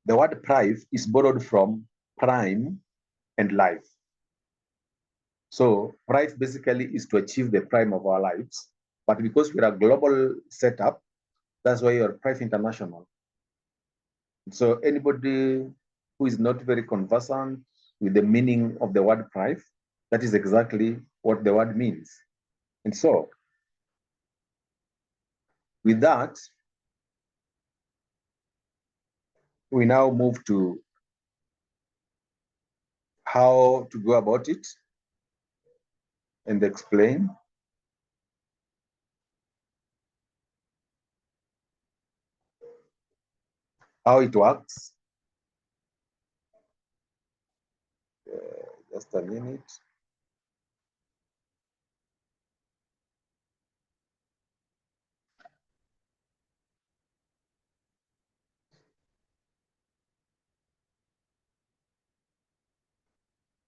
The word prive is borrowed from prime and life. So prive basically is to achieve the prime of our lives. But because we're a global setup, that's why you're Prive International. So anybody who is not very conversant with the meaning of the word prive, that is exactly what the word means. And so with that, we now move to how to go about it and explain. How it works. Just a minute.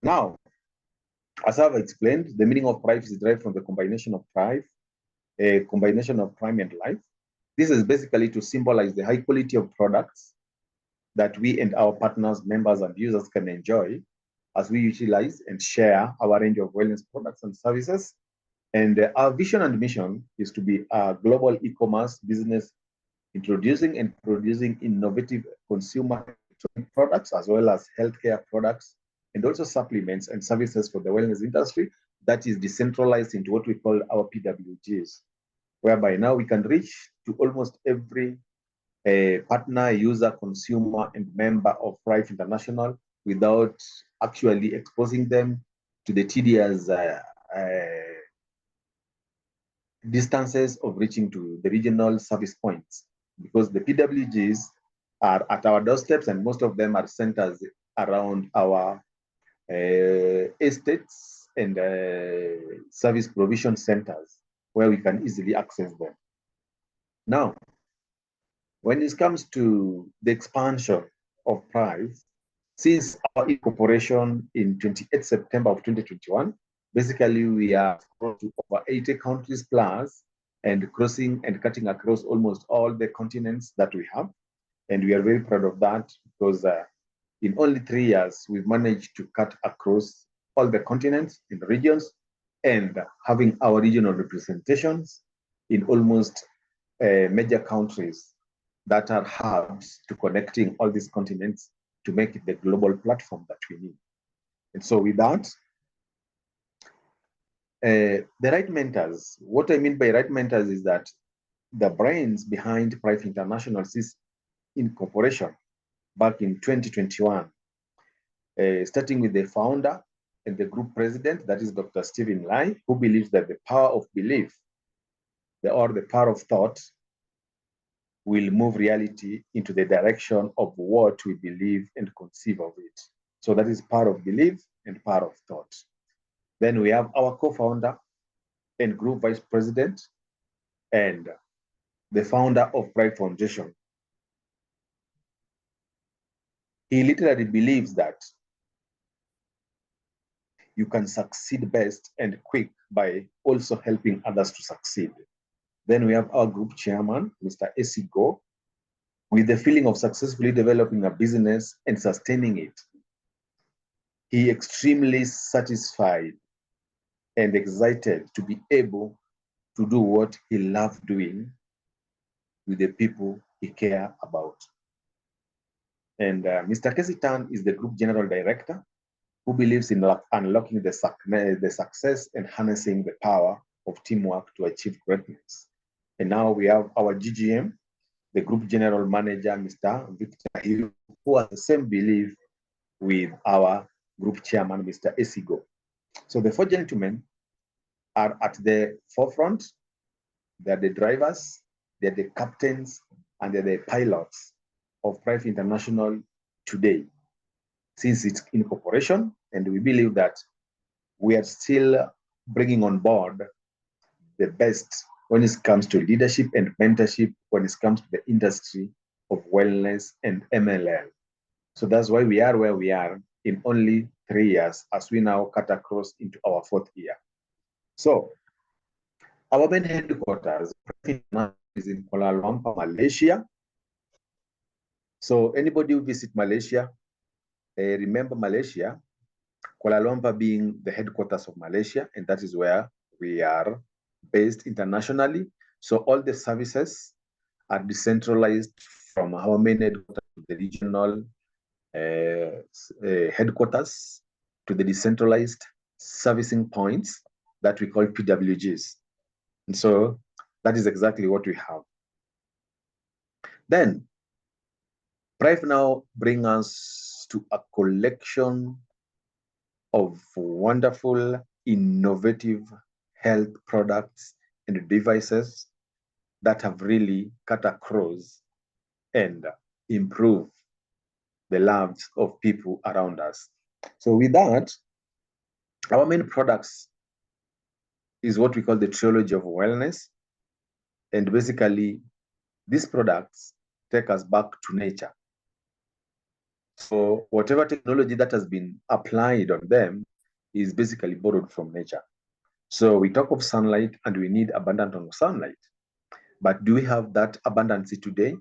Now, as I've explained, the meaning of prive is derived from the combination of prive, a combination of prime and life. This is basically to symbolize the high quality of products that we and our partners, members, and users can enjoy as we utilize and share our range of wellness products and services. And our vision and mission is to be a global e-commerce business introducing and producing innovative consumer products as well as healthcare products and also supplements and services for the wellness industry that is decentralized into what we call our PWGs, whereby now we can reach to almost every partner, user, consumer, and member of Prive International without actually exposing them to the tedious distances of reaching to the regional service points, because the PWGs are at our doorsteps and most of them are centers around our estates and service provision centers where we can easily access them. Now, when it comes to the expansion of Prive, since our incorporation in 28 September of 2021, basically we are to over 80 countries plus and crossing and cutting across almost all the continents that we have. And we are very proud of that because in only 3 years, we've managed to cut across all the continents and regions and having our regional representations in almost major countries that are hubs to connecting all these continents to make it the global platform that we need. And so with that, the right mentors, what I mean by right mentors is that the brains behind Prive International's incorporation back in 2021, starting with the founder and the group president, that is Dr. Stephen Lai, who believes that the power of belief or the power of thought will move reality into the direction of what we believe and conceive of it. So that is part of belief and part of thought. Then we have our co-founder and group vice president and the founder of Prive Foundation. He literally believes that you can succeed best and quick by also helping others to succeed. Then we have our group chairman, Mr. Esigo, with the feeling of successfully developing a business and sustaining it. He extremely satisfied and excited to be able to do what he loved doing with the people he cared about. And Mr. Kesitan is the group general director who believes in unlocking the success and harnessing the power of teamwork to achieve greatness. And now we have our GGM, the group general manager, Mr. Victor Hill, who has the same belief with our group chairman, Mr. Esigo. So the four gentlemen are at the forefront. They're the drivers, they're the captains, and they're the pilots of Prive International today, since its incorporation. And we believe that we are still bringing on board the best when it comes to leadership and mentorship, when it comes to the industry of wellness and MLL. So that's why we are where we are in only 3 years, as we now cut across into our 4th year. So our main headquarters is in Kuala Lumpur, Malaysia. So anybody who visit Malaysia, remember Malaysia, Kuala Lumpur being the headquarters of Malaysia, and that is where we are based internationally. So all the services are decentralized from our main headquarters to the regional headquarters to the decentralized servicing points that we call PWGs. And so that is exactly what we have. Then Prive now bring us to a collection of wonderful, innovative health products and devices that have really cut across and improve the lives of people around us. So with that, our main products is what we call the trilogy of wellness. And basically, these products take us back to nature. So whatever technology that has been applied on them is basically borrowed from nature. So we talk of sunlight and we need abundance of sunlight. But do we have that abundance today?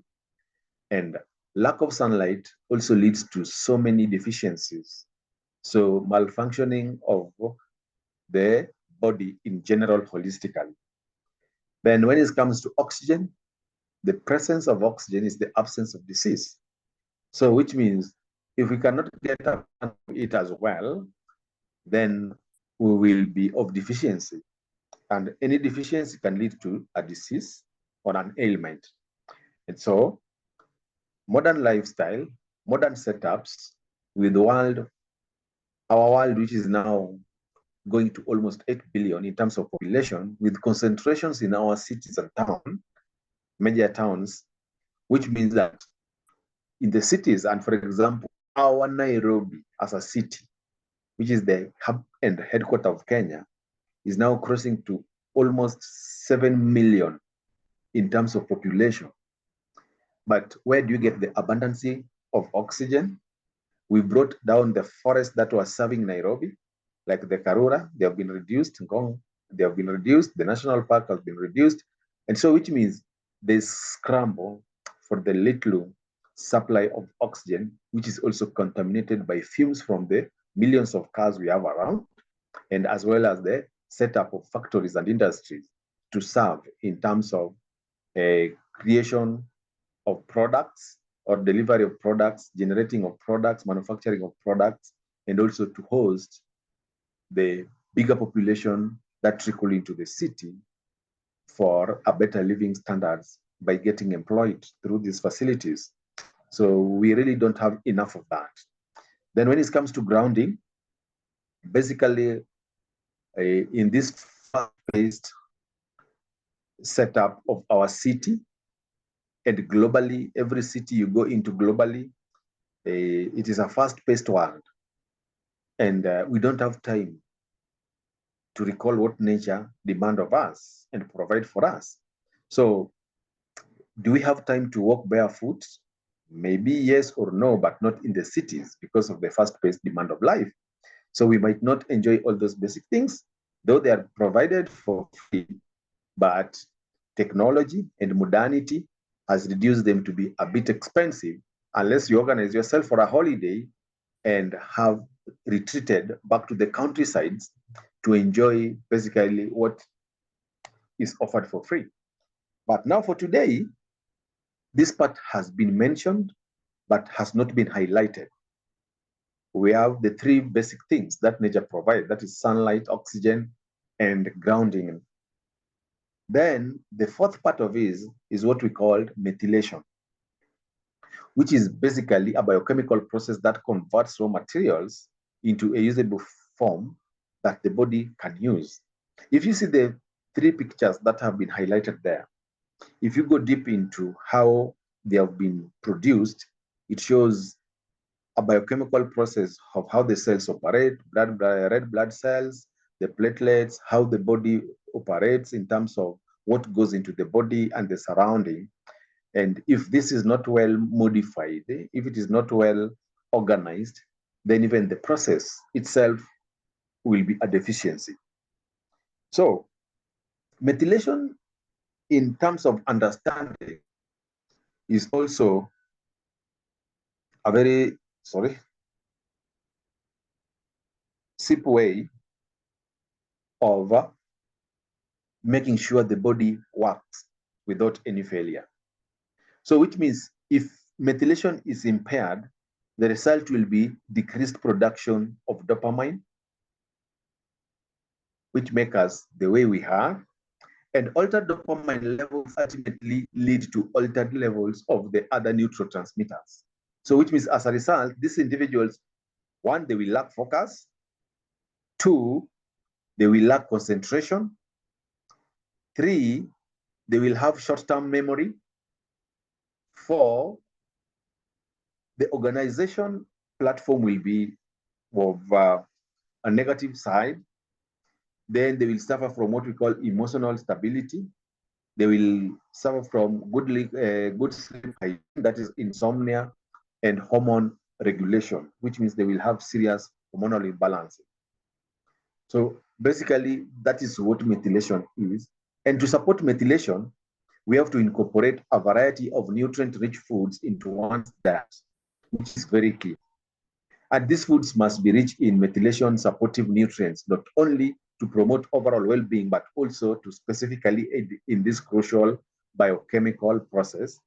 And lack of sunlight also leads to so many deficiencies. So malfunctioning of the body in general holistically. Then when it comes to oxygen, the presence of oxygen is the absence of disease. So which means if we cannot get it as well, then we will be of deficiency. And any deficiency can lead to a disease or an ailment. And so modern lifestyle, modern setups with the world, our world, which is now going to almost 8 billion in terms of population, with concentrations in our cities and towns, major towns, which means that in the cities, and for example, our Nairobi as a city, which is the hub and headquarters of Kenya, is now crossing to almost 7 million in terms of population. But where do you get the abundance of oxygen? We brought down the forest that was serving Nairobi, like the Karura, they have been reduced, Ngong, they have been reduced, the national park has been reduced. And so which means there's scramble for the little supply of oxygen, which is also contaminated by fumes from the millions of cars we have around, and as well as the setup of factories and industries to serve in terms of creation of products or delivery of products, generating of products, manufacturing of products, and also to host the bigger population that trickle into the city for a better living standards by getting employed through these facilities. So we really don't have enough of that. Then when it comes to grounding, basically in this fast-paced setup of our city, and globally, every city you go into globally, it is a fast-paced world. And we don't have time to recall what nature demands of us and provide for us. So do we have time to walk barefoot? Maybe yes or no, but not in the cities because of the fast-paced demand of life. So we might not enjoy all those basic things, though they are provided for free, but technology and modernity has reduced them to be a bit expensive unless you organize yourself for a holiday and have retreated back to the countrysides to enjoy basically what is offered for free. But now for today, this part has been mentioned, but has not been highlighted. We have the three basic things that nature provides, that is sunlight, oxygen, and grounding. Then the fourth part of it is what we call methylation, which is basically a biochemical process that converts raw materials into a usable form that the body can use. If you see the three pictures that have been highlighted there, if you go deep into how they have been produced, it shows a biochemical process of how the cells operate, red blood cells, the platelets, how the body operates in terms of what goes into the body and the surrounding. And if this is not well modified, if it is not well organized, then even the process itself will be a deficiency. So methylation in terms of understanding is also a very, simple way of making sure the body works without any failure. So which means if methylation is impaired, the result will be decreased production of dopamine, which make us the way we are, and altered dopamine levels ultimately lead to altered levels of the other neurotransmitters. So which means as a result, these individuals, one, they will lack focus. Two, they will lack concentration. Three, they will have short-term memory. Four, the organization platform will be of a negative side. Then they will suffer from what we call emotional stability. They will suffer from good sleep hygiene, that is insomnia, and hormone regulation, which means they will have serious hormonal imbalance. So basically, that is what methylation is. And to support methylation, we have to incorporate a variety of nutrient-rich foods into one's diet, which is very key. And these foods must be rich in methylation supportive nutrients, not only to promote overall well-being, but also to specifically aid in this crucial biochemical process.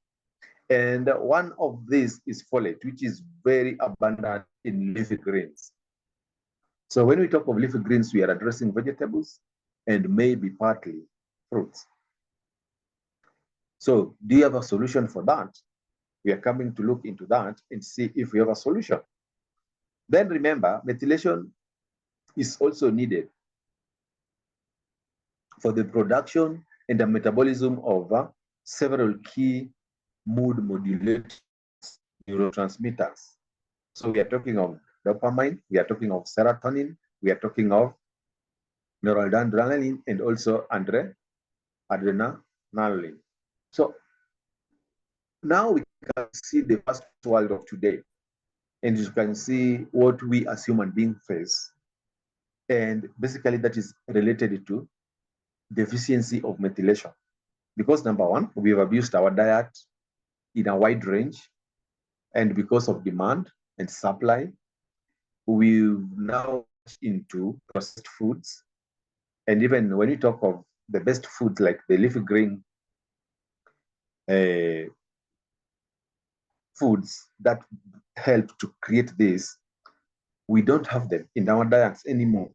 And one of these is folate, which is very abundant in leafy greens. So when we talk of leafy greens, we are addressing vegetables and maybe partly fruits. So do you have a solution for that? We are coming to look into that and see if we have a solution. Then remember, methylation is also needed for the production and the metabolism of several key mood modulating neurotransmitters. So we are talking of dopamine, we are talking of serotonin, we are talking of noradrenaline, and also adrenaline. So now we can see the first world of today, and you can see what we as human beings face. And basically that is related to deficiency of methylation. Because number one, we've abused our diet in a wide range, and because of demand and supply, we've now into processed foods. And even when you talk of the best foods like the leafy green foods that help to create this, we don't have them in our diets anymore.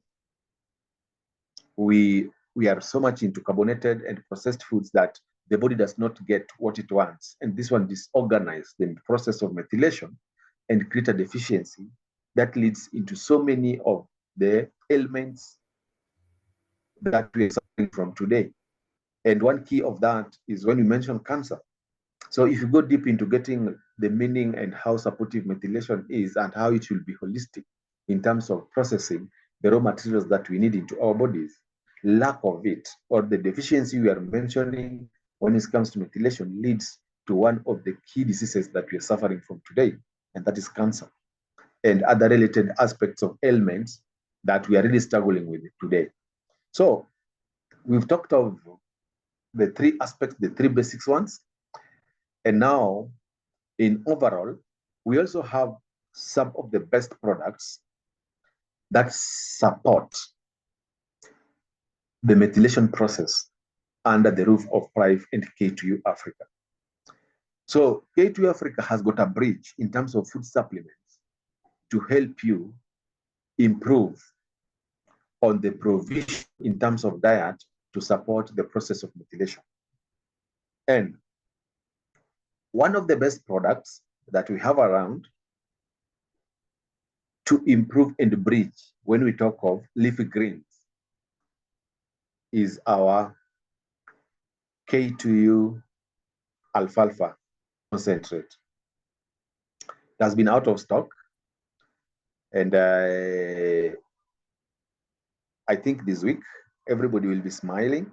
We are so much into carbonated and processed foods that the body does not get what it wants. And this one disorganizes the process of methylation and create a deficiency that leads into so many of the ailments that we are suffering from today. And one key of that is when you mention cancer. So if you go deep into getting the meaning and how supportive methylation is and how it will be holistic in terms of processing the raw materials that we need into our bodies, lack of it or the deficiency we are mentioning when it comes to methylation leads to one of the key diseases that we are suffering from today, and that is cancer and other related aspects of ailments that we are really struggling with today. So we've talked of the three aspects, the three basics ones. And now in overall, we also have some of the best products that support the methylation process under the roof of Prive and K2U Africa. So K2U Africa has got a bridge in terms of food supplements to help you improve on the provision in terms of diet to support the process of methylation. And one of the best products that we have around to improve and bridge when we talk of leafy greens is our K2U alfalfa concentrate. It has been out of stock, and I think this week everybody will be smiling.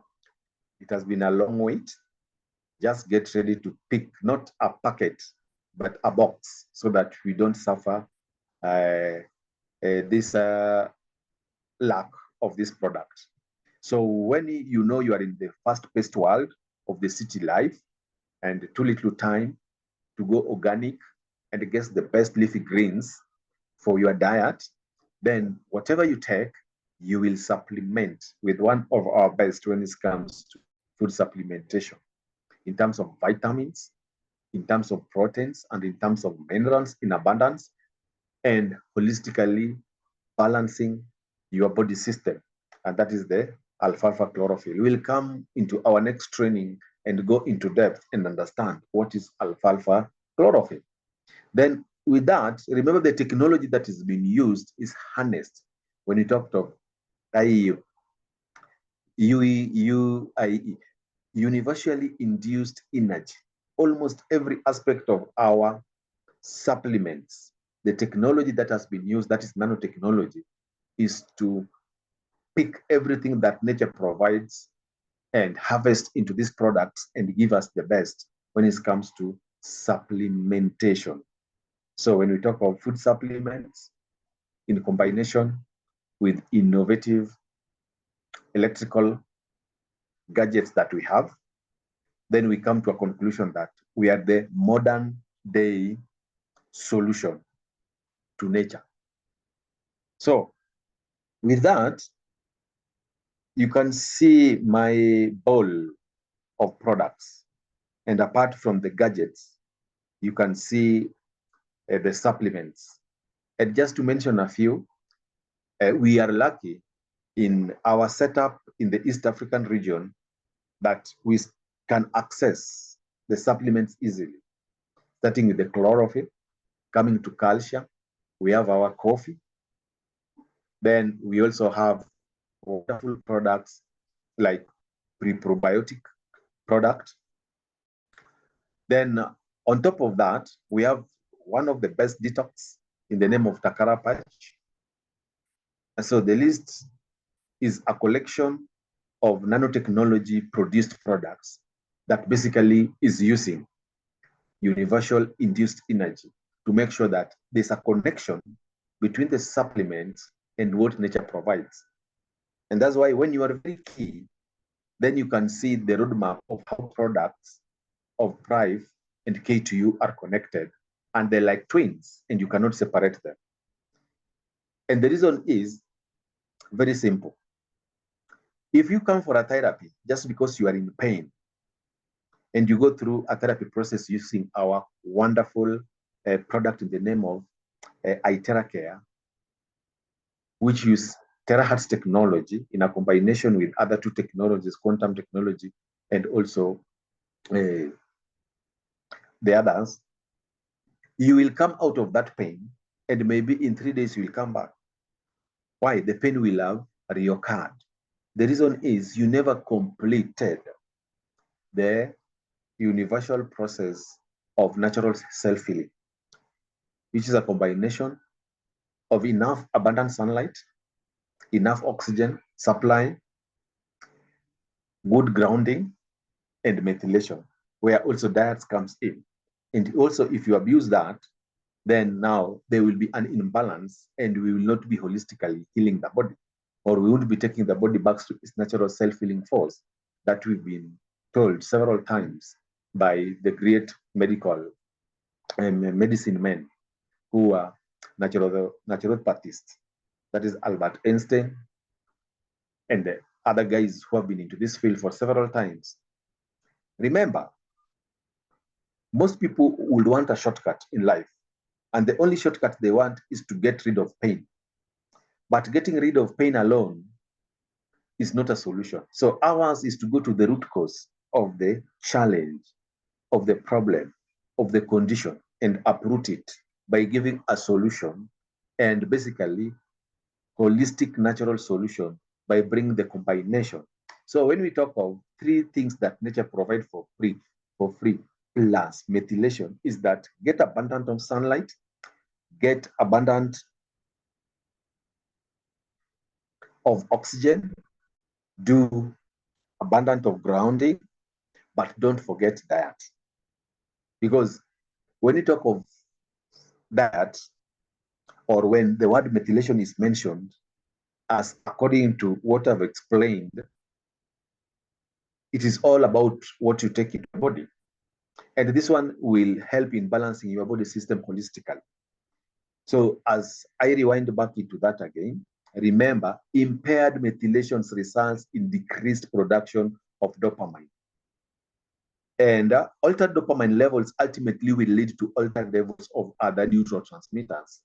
It has been a long wait. Just get ready to pick not a packet, but a box so that we don't suffer this lack of this product. So when you know you are in the fast-paced world of the city life and too little time to go organic, and gets the best leafy greens for your diet, then whatever you take, you will supplement with one of our best when it comes to food supplementation in terms of vitamins, in terms of proteins, and in terms of minerals in abundance, and holistically balancing your body system. And that is the alfalfa chlorophyll. We'll come into our next training and go into depth and understand what is alfalfa chlorophyll. Then with that, remember the technology that is being used is harnessed when you talked of IEU, UIE, universally induced energy. Almost every aspect of our supplements, the technology that has been used, that is nanotechnology, is to pick everything that nature provides and harvest into these products and give us the best when it comes to supplementation. So when we talk about food supplements in combination with innovative electrical gadgets that we have, then we come to a conclusion that we are the modern day solution to nature. So with that, you can see my bowl of products. And apart from the gadgets, you can see the supplements. And just to mention a few, we are lucky in our setup in the East African region that we can access the supplements easily, starting with the chlorophyll, coming to calcium. We have our coffee. Then we also have wonderful products like pre-probiotic product. Then on top of that, we have one of the best detox in the name of Takara Patch. And so the list is a collection of nanotechnology produced products that basically is using universal induced energy to make sure that there's a connection between the supplements and what nature provides. And that's why when you are very key, then you can see the roadmap of how products of Prive and K2U are connected, and they're like twins, and you cannot separate them. And the reason is very simple. If you come for a therapy just because you are in pain, and you go through a therapy process using our wonderful product in the name of iTeracare, which use terahertz technology in a combination with other two technologies, quantum technology, and also the others, you will come out of that pain, and maybe in 3 days you will come back. Why? The pain will have reoccurred. The reason is you never completed the universal process of natural self-healing, which is a combination of enough abundant sunlight, enough oxygen supply, good grounding, and methylation, where also diet comes in. And also, if you abuse that, then now there will be an imbalance and we will not be holistically healing the body, or we won't be taking the body back to its natural self-healing force that we've been told several times by the great medical medicine men who are naturopathists. That is Albert Einstein and the other guys who have been into this field for several times. Remember, most people would want a shortcut in life, and the only shortcut they want is to get rid of pain. But getting rid of pain alone is not a solution. So ours is to go to the root cause of the challenge, of the problem, of the condition, and uproot it by giving a solution, and basically holistic natural solution by bringing the combination. So when we talk of 3 things that nature provides for free, plus methylation, is that get abundant of sunlight, get abundant of oxygen, do abundant of grounding, but don't forget diet. Because when you talk of diet, or when the word methylation is mentioned, as according to what I've explained, it is all about what you take in your body. And this one will help in balancing your body system holistically. So as I rewind back into that again, remember, impaired methylations results in decreased production of dopamine. And altered dopamine levels ultimately will lead to altered levels of other neurotransmitters.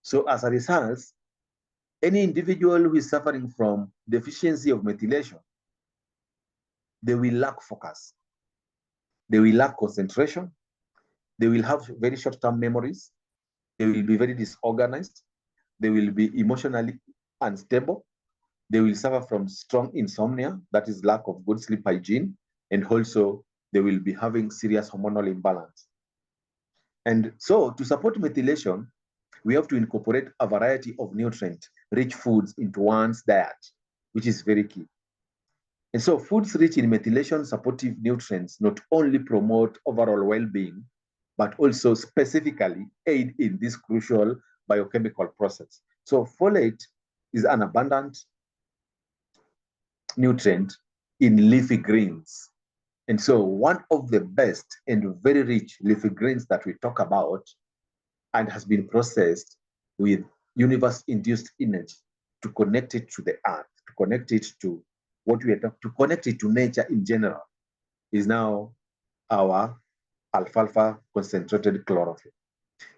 So as a result, any individual who is suffering from deficiency of methylation, they will lack focus. They will lack concentration. They will have very short-term memories. They will be very disorganized. They will be emotionally unstable. They will suffer from strong insomnia, that is lack of good sleep hygiene, and also they will be having serious hormonal imbalance. And so to support methylation, we have to incorporate a variety of nutrient-rich foods into one's diet, which is very key. And so foods rich in methylation supportive nutrients not only promote overall well-being, but also specifically aid in this crucial biochemical process. So folate is an abundant nutrient in leafy greens. And so one of the best and very rich leafy greens that we talk about and has been processed with universe-induced energy to connect it to the earth, to connect it to what we are talking, to connect it to nature in general, is now our alfalfa concentrated chlorophyll.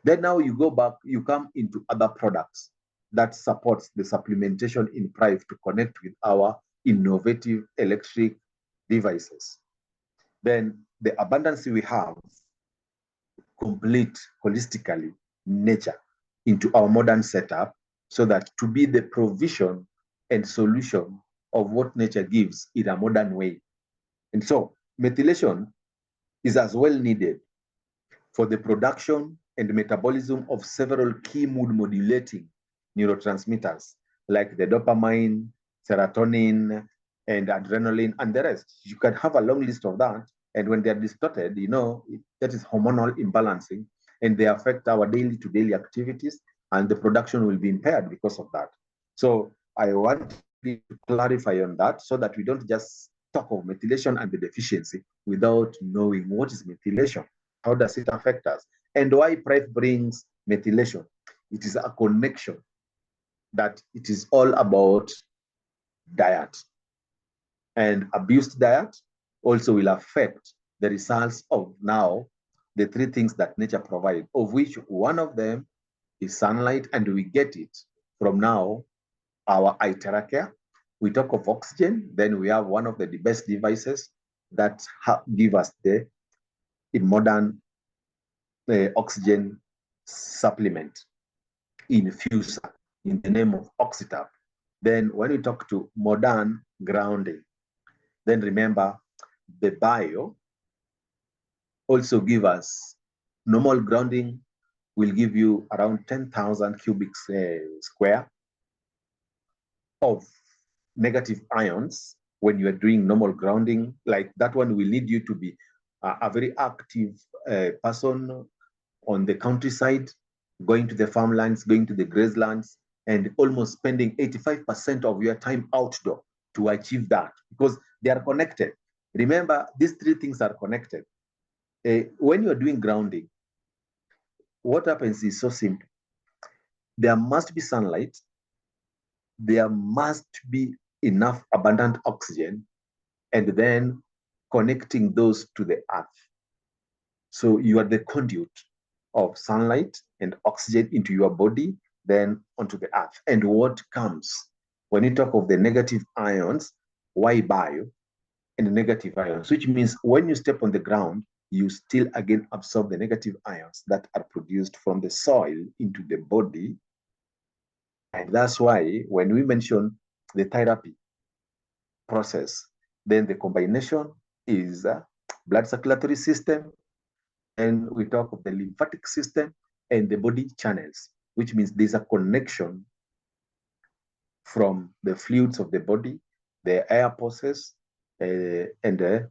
Then now you go back, you come into other products that supports the supplementation in PRIVE to connect with our innovative electric devices. Then the abundance we have complete holistically nature into our modern setup so that to be the provision and solution of what nature gives in a modern way. And so methylation is as well needed for the production and metabolism of several key mood modulating neurotransmitters like the dopamine, serotonin, and adrenaline, and the rest. You can have a long list of that. And when they're distorted, you know, that is hormonal imbalancing, and they affect our daily to daily activities, and the production will be impaired because of that. So I want to clarify on that so that we don't just talk of methylation and the deficiency without knowing what is methylation, how does it affect us, and why PrEP brings methylation. It is a connection that it is all about diet. And abused diet also will affect the results of now the three things that nature provides, of which one of them is sunlight, and we get it from now our iteracare. We talk of oxygen, then we have one of the best devices that give us the modern oxygen supplement infuser in the name of Oxytap. Then when we talk to modern grounding, then remember the bio also give us normal grounding will give you around 10,000 cubic square of negative ions when you are doing normal grounding. Like that one will lead you to be a very active person on the countryside, going to the farmlands, going to the grazelands, and almost spending 85% of your time outdoor to achieve that because they are connected. Remember, these three things are connected. When you're doing grounding, what happens is so simple. There must be sunlight. There must be enough abundant oxygen, and then connecting those to the earth. So you are the conduit of sunlight and oxygen into your body, then onto the earth. And what comes when you talk of the negative ions, why bio and negative ions, which means when you step on the ground, you still again absorb the negative ions that are produced from the soil into the body. And that's why when we mention the therapy process, then the combination is blood circulatory system, and we talk of the lymphatic system and the body channels, which means there's a connection from the fluids of the body, the air process, and the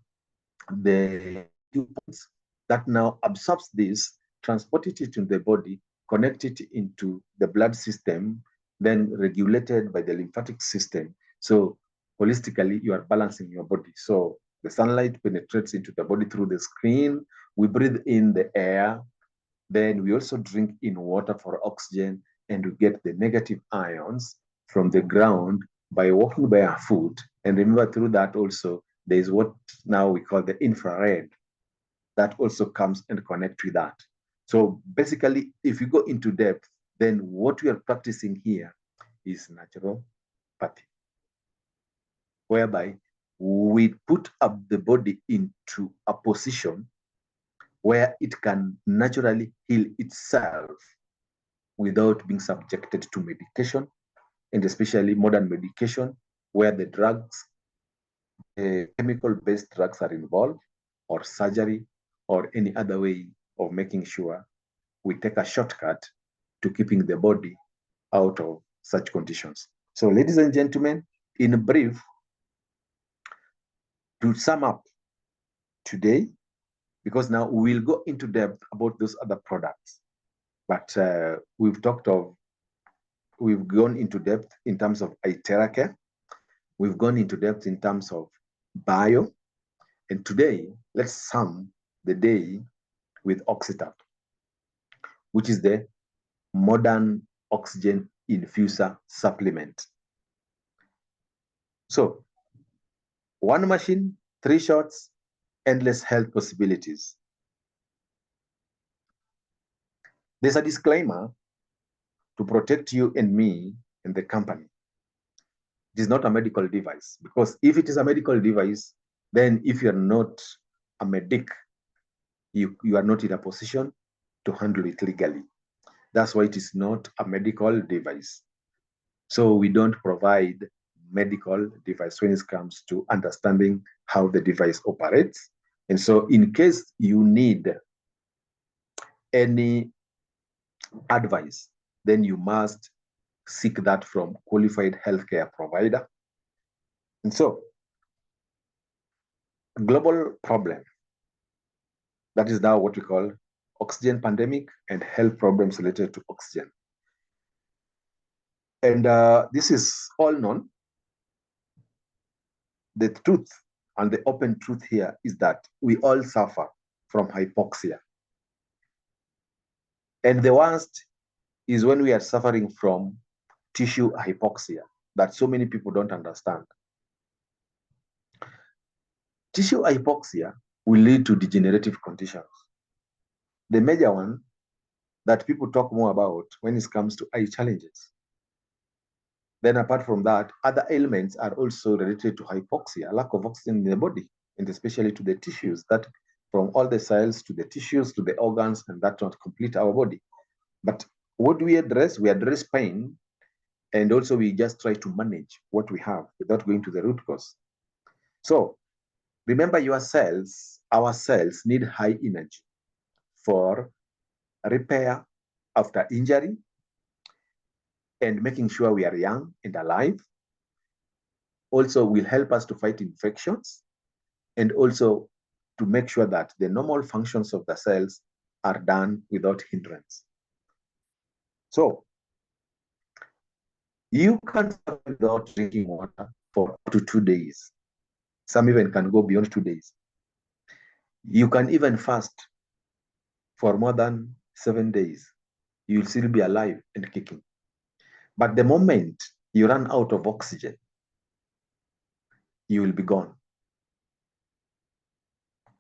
points that now absorbs this, transport it into the body, connect it into the blood system, then regulated by the lymphatic system. So holistically, you are balancing your body. So The sunlight penetrates into the body through the skin. We breathe in the air. Then we also drink in water for oxygen, and we get the negative ions from the ground by walking barefoot. And remember, through that also, there is what now we call the infrared that also comes and connect with that. So basically, if you go into depth, then what we are practicing here is naturopathy, whereby we put up the body into a position where it can naturally heal itself without being subjected to medication, and especially modern medication, where the drugs, chemical-based drugs are involved, or surgery, or any other way of making sure we take a shortcut to keeping the body out of such conditions. So, ladies and gentlemen, in brief, to sum up today, because now we'll go into depth about those other products, but we've gone into depth in terms of iteracare, we've gone into depth in terms of bio, and today let's sum the day with Oxytap, which is the modern oxygen infuser supplement. So, one machine, 3 shots, endless health possibilities. There's a disclaimer to protect you and me and the company. It is not a medical device, because if it is a medical device, then if you're not a medic, you are not in a position to handle it legally. That's why it is not a medical device. So we don't provide medical device when it comes to understanding how the device operates. And so in case you need any advice, then you must seek that from qualified healthcare provider. And so, global problem, that is now what we call oxygen pandemic and health problems related to oxygen. And this is all known. The truth and the open truth here is that we all suffer from hypoxia. And the worst is when we are suffering from tissue hypoxia that so many people don't understand. Tissue hypoxia will lead to degenerative conditions. The major one that people talk more about when it comes to eye challenges. Then apart from that, other ailments are also related to hypoxia, lack of oxygen in the body, and especially to the tissues, that from all the cells to the tissues to the organs, and that not complete our body. But what do we address? We address pain, and also we just try to manage what we have without going to the root cause. So remember, your cells, our cells, need high energy for repair after injury and making sure we are young and alive. Also will help us to fight infections, and also to make sure that the normal functions of the cells are done without hindrance. So you can start without drinking water for up to 2 days. Some even can go beyond 2 days. You can even fast for more than 7 days. You'll still be alive and kicking. But the moment you run out of oxygen, you will be gone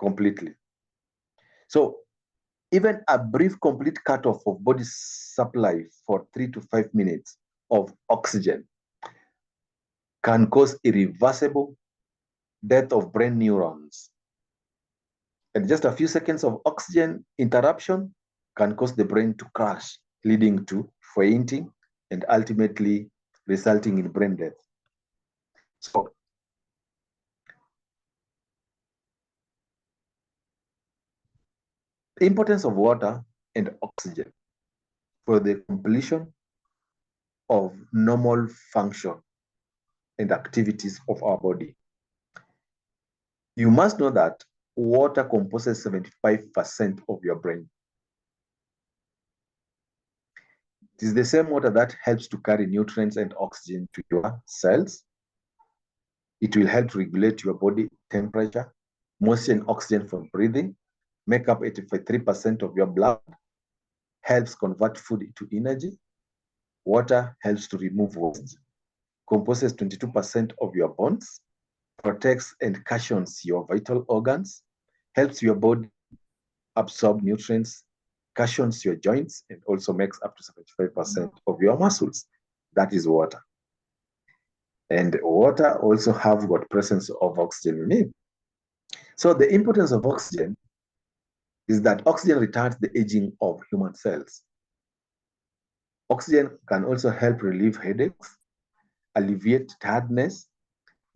completely. So even a brief complete cutoff of body supply for 3 to 5 minutes of oxygen can cause irreversible death of brain neurons. And just a few seconds of oxygen interruption can cause the brain to crash, leading to fainting and ultimately resulting in brain death. So the importance of water and oxygen for the completion of normal function and activities of our body. You must know that water composes 75% of your brain. It is the same water that helps to carry nutrients and oxygen to your cells. It will help to regulate your body temperature moisture and oxygen from breathing, make up 83% of your blood, helps convert food into energy. Water helps to remove waste, composes 22% of your bones, protects and cushions your vital organs, helps your body absorb nutrients, cushions your joints, and also makes up to 75% of your muscles. That is water. And water also have got presence of oxygen in it. So the importance of oxygen is that oxygen retards the aging of human cells. Oxygen can also help relieve headaches, alleviate tiredness,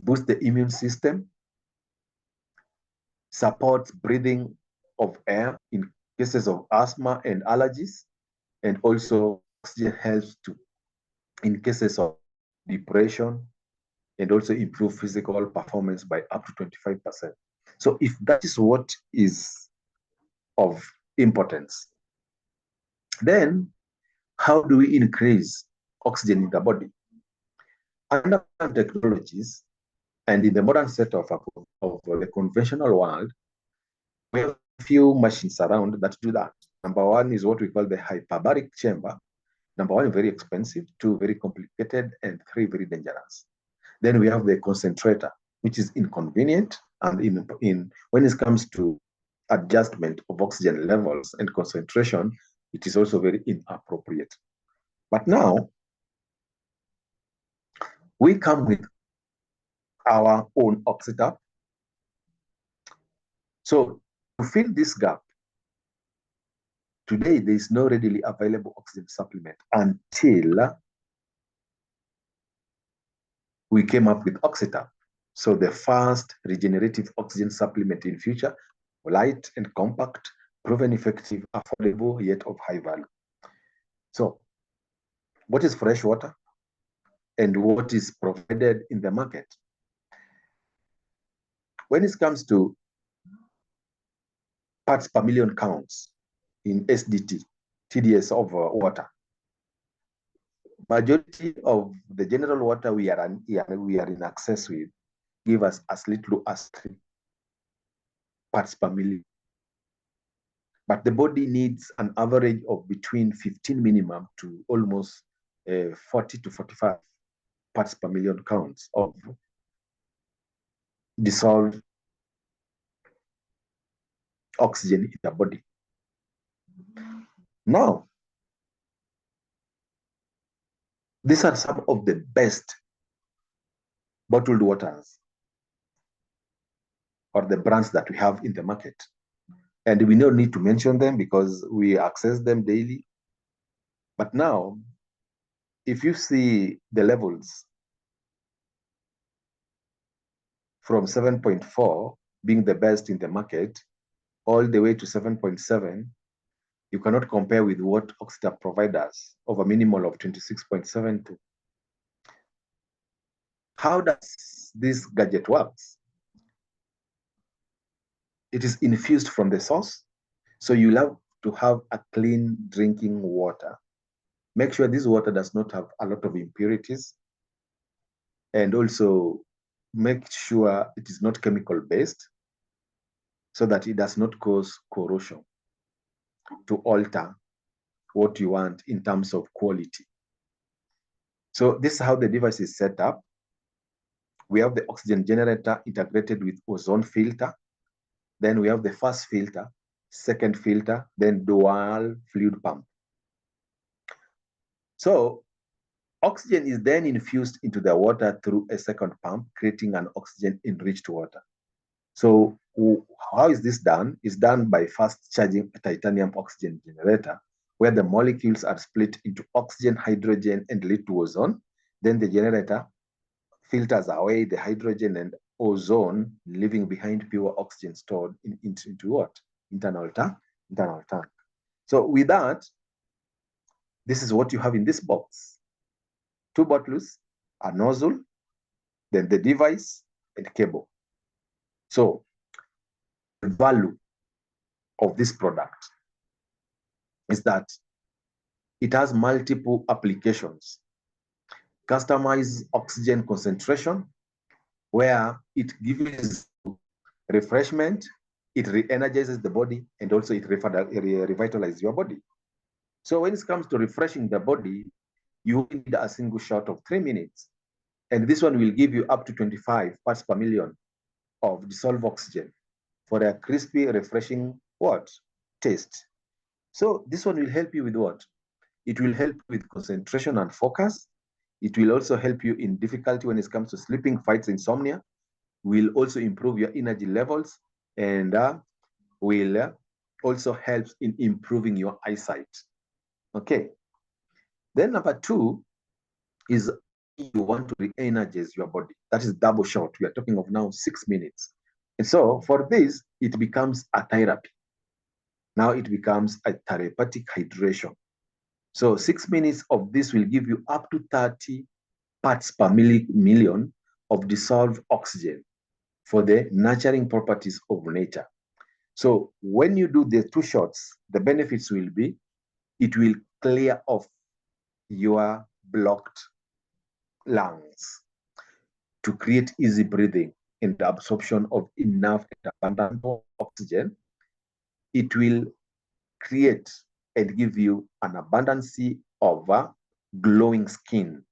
boost the immune system, supports breathing of air in cases of asthma and allergies, and also oxygen helps to in cases of depression and also improve physical performance by up to 25%. So if that is what is of importance, then how do we increase oxygen in the body? Under technologies and in the modern setup of the conventional world, we have a few machines around that do that. Number one is what we call the hyperbaric chamber. Number one, very expensive. Two, very complicated. And three, very dangerous. Then we have the concentrator, which is inconvenient. And when it comes to adjustment of oxygen levels and concentration, it is also very inappropriate. But now, we come with our own oxytap. So to fill this gap, today there is no readily available oxygen supplement until we came up with oxytap. So the first regenerative oxygen supplement in future, light and compact, proven effective, affordable, yet of high value. So what is fresh water and what is provided in the market? When it comes to parts per million counts in SDT, TDS of water, majority of the general water we are in access with give us as little as 3 parts per million. But the body needs an average of between 15 minimum to almost 40 to 45 parts per million counts of dissolved oxygen in the body. Now, these are some of the best bottled waters or the brands that we have in the market. And we don't need to mention them because we access them daily. But now, if you see the levels from 7.4 being the best in the market, all the way to 7.7, you cannot compare with what oxytap provides us of a minimal of 26.72. How does this gadget work? It is infused from the source, so you'll have to have a clean drinking water. Make sure this water does not have a lot of impurities, and also make sure it is not chemical based so that it does not cause corrosion to alter what you want in terms of quality. So this is how the device is set up. We have the oxygen generator integrated with ozone filter. Then we have the first filter, second filter, then dual fluid pump. So oxygen is then infused into the water through a second pump, creating an oxygen-enriched water. So how is this done? It's done by first charging a titanium oxygen generator, where the molecules are split into oxygen, hydrogen, and lead to ozone. Then the generator filters away the hydrogen and ozone, leaving behind pure oxygen stored into what? Internal tank. So with that, this is what you have in this box. 2 bottles, a nozzle, then the device, and cable. So the value of this product is that it has multiple applications. Customized oxygen concentration, where it gives refreshment, it re-energizes the body, and also it revitalizes your body. So when it comes to refreshing the body, you need a single shot of 3 minutes. And this one will give you up to 25 parts per million of dissolved oxygen for a crispy, refreshing what? Taste. So this one will help you with what? It will help with concentration and focus. It will also help you in difficulty when it comes to sleeping, fights insomnia. Will also improve your energy levels and will also help in improving your eyesight. Okay. Then number 2 is you want to re-energize your body. That is double shot. We are talking of now 6 minutes. And so for this, it becomes a therapy. Now it becomes a therapeutic hydration. So 6 minutes of this will give you up to 30 parts per million of dissolved oxygen for the nurturing properties of nature. So when you do the 2 shots, the benefits will be, it will clear off your blocked lungs to create easy breathing and the absorption of enough and abundant oxygen. It will create and give you an abundance of glowing skin.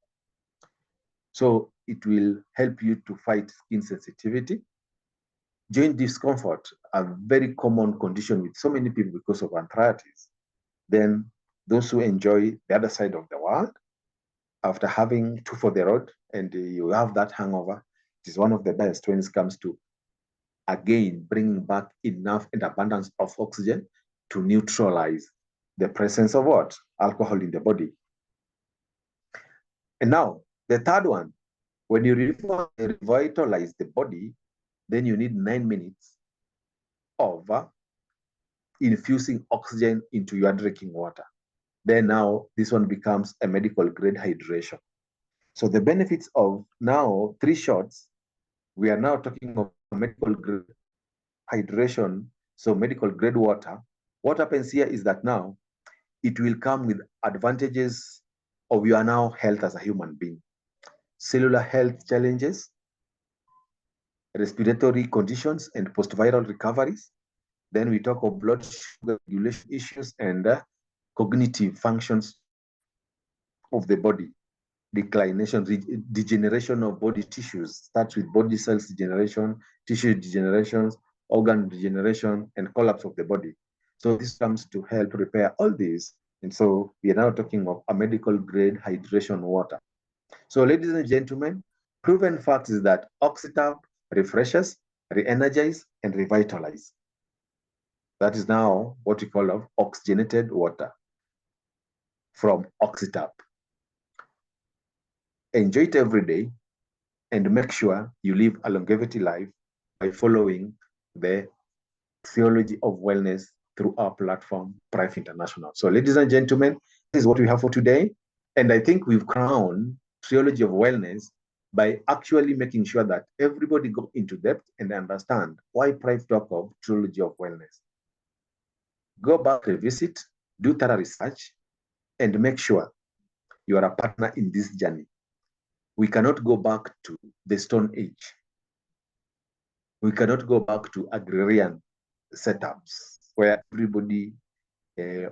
So it will help you to fight skin sensitivity. Joint discomfort, a very common condition with so many people because of arthritis. Then those who enjoy the other side of the world, after having 2 for the road and you have that hangover, it is one of the best when it comes to, again, bringing back enough and abundance of oxygen to neutralize the presence of what? Alcohol in the body. And now, the third one, when you revitalize the body, then you need 9 minutes of infusing oxygen into your drinking water. Then now, this one becomes a medical grade hydration. So the benefits of now 3 shots, we are now talking of medical grade hydration, so medical grade water. What happens here is that now it will come with advantages of your now health as a human being. Cellular health challenges, respiratory conditions and post-viral recoveries. Then we talk of blood sugar regulation issues and cognitive functions of the body. Declination, degeneration of body tissues starts with body cells degeneration, tissue degenerations, organ degeneration, and collapse of the body. So this comes to help repair all these. And so we are now talking of a medical grade hydration water. So ladies and gentlemen, proven fact is that Oxytab refreshes, re-energize, and revitalize. That is now what we call of oxygenated water from Oxytab. Enjoy it every day and make sure you live a longevity life by following the theology of wellness through our platform, Prive International. So ladies and gentlemen, this is what we have for today. And I think we've crowned theology of wellness by actually making sure that everybody go into depth and understand why Prive talk of theology of wellness. Go back, revisit, do thorough research, and make sure you are a partner in this journey. We cannot go back to the Stone Age. We cannot go back to agrarian setups where everybody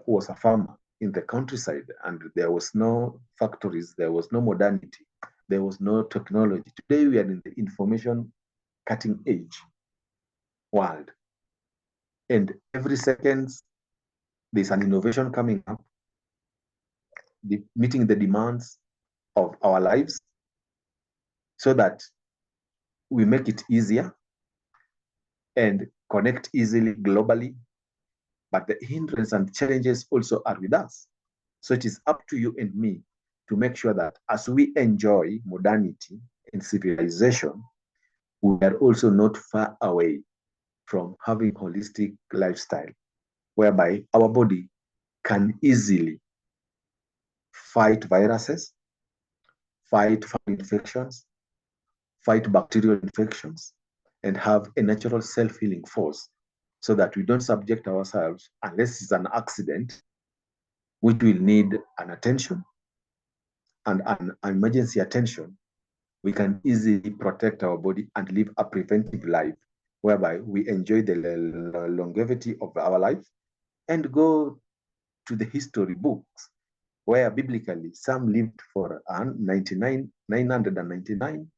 was a farmer in the countryside and there was no factories, there was no modernity, there was no technology. Today we are in the information cutting edge world. And every second there's an innovation coming up, meeting the demands of our lives so that we make it easier and connect easily globally. But the hindrance and challenges also are with us. So it is up to you and me to make sure that as we enjoy modernity and civilization, we are also not far away from having holistic lifestyle, whereby our body can easily fight viruses, fight fungal infections, fight bacterial infections, and have a natural self-healing force so that we don't subject ourselves, unless it's an accident, which will need an attention and an emergency attention. We can easily protect our body and live a preventive life whereby we enjoy the longevity of our life, and go to the history books, where biblically some lived for 999,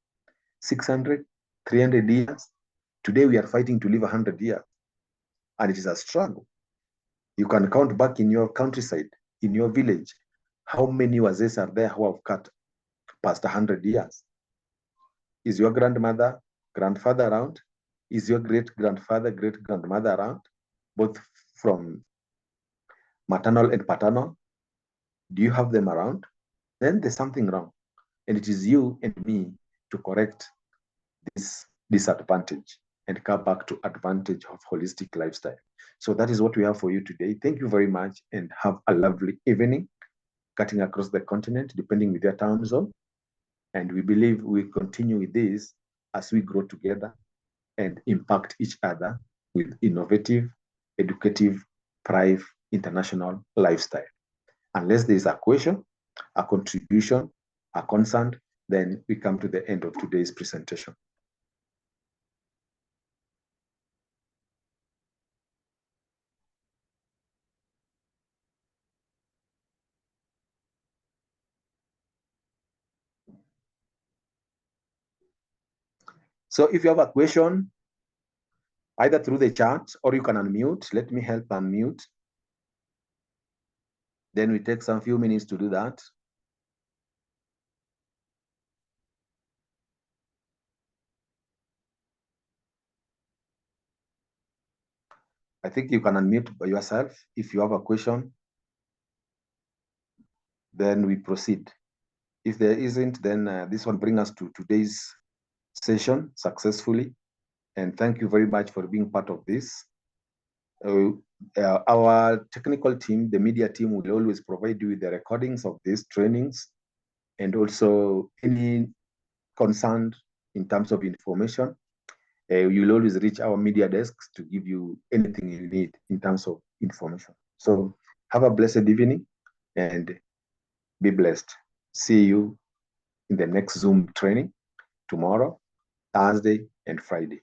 600, 300 years. Today we are fighting to live 100 years, and it is a struggle. You can count back in your countryside, in your village, how many wazes are there who have cut past 100 years? Is your grandmother, grandfather around? Is your great-grandfather, great-grandmother around? Both from maternal and paternal? Do you have them around? Then there's something wrong. And it is you and me to correct this disadvantage and come back to advantage of holistic lifestyle. So that is what we have for you today. Thank you very much, and have a lovely evening, cutting across the continent, depending with your time zone. And we believe we continue with this as we grow together and impact each other with innovative, educative, thrive international lifestyle. Unless there is a question, a contribution, a concern, then we come to the end of today's presentation. So if you have a question, either through the chat or you can unmute. Let me help unmute. Then we take some few minutes to do that. I think you can unmute by yourself. If you have a question, then we proceed. If there isn't, then this one brings us to today's session successfully. And thank you very much for being part of this. Our technical team, the media team, will always provide you with the recordings of these trainings, and also any concern in terms of information. You'll always reach our media desks to give you anything you need in terms of information. So have a blessed evening and be blessed. See you in the next Zoom training tomorrow, Thursday, and Friday.